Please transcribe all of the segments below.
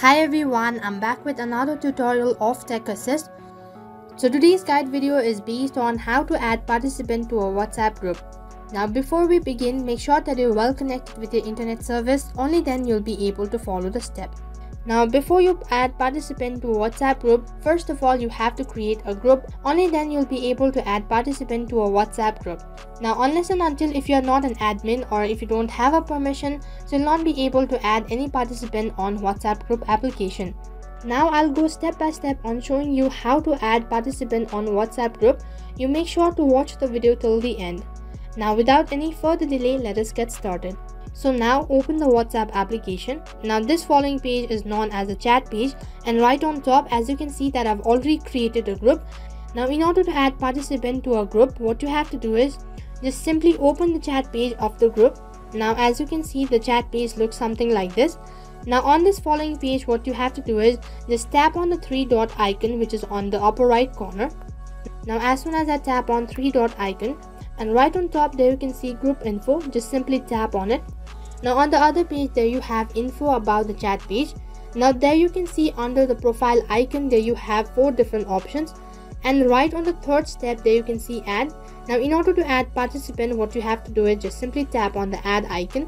Hi everyone, I'm back with another tutorial of Tech Assist. So today's guide video is based on how to add participant to a WhatsApp group. Now before we begin, make sure that you're well connected with your internet service, only then you'll be able to follow the step. Now before you add participant to a WhatsApp group, first of all you have to create a group, only then you'll be able to add participant to a WhatsApp group. Now unless and until if you're not an admin or if you don't have a permission, so you'll not be able to add any participant on WhatsApp group application. Now I'll go step by step on showing you how to add participant on WhatsApp group. You make sure to watch the video till the end. Now without any further delay, let us get started. So now open the WhatsApp application. Now this following page is known as a chat page, and right on top as you can see that I've already created a group. Now in order to add participant to a group, what you have to do is just simply open the chat page of the group. Now as you can see, the chat page looks something like this. Now on this following page, what you have to do is just tap on the three dot icon which is on the upper right corner. Now as soon as I tap on three dot icon, and right on top there you can see group info, just simply tap on it. Now on the other page there you have info about the chat page. Now there you can see under the profile icon there you have 4 different options, and right on the third step there you can see add. Now in order to add participant, what you have to do is just simply tap on the add icon.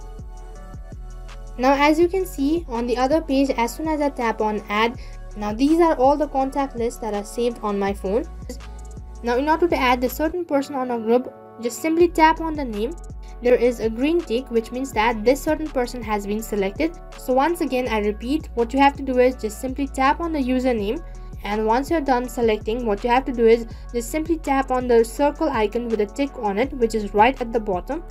Now as you can see on the other page, as soon as I tap on add, now these are all the contact lists that are saved on my phone. Now in order to add a certain person on a group, just simply tap on the name. There is a green tick which means that this certain person has been selected. So once again I repeat, what you have to do is just simply tap on the username, and once you're done selecting, what you have to do is just simply tap on the circle icon with a tick on it which is right at the bottom.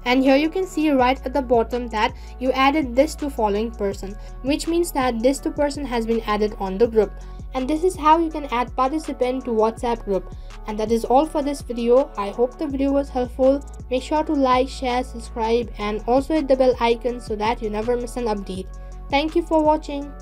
And here you can see right at the bottom that you added this to following person, which means that this to person has been added on the group. And this is how you can add participant to WhatsApp group. And that is all for this video. I hope the video was helpful. Make sure to like, share, subscribe, and also hit the bell icon so that you never miss an update. Thank you for watching.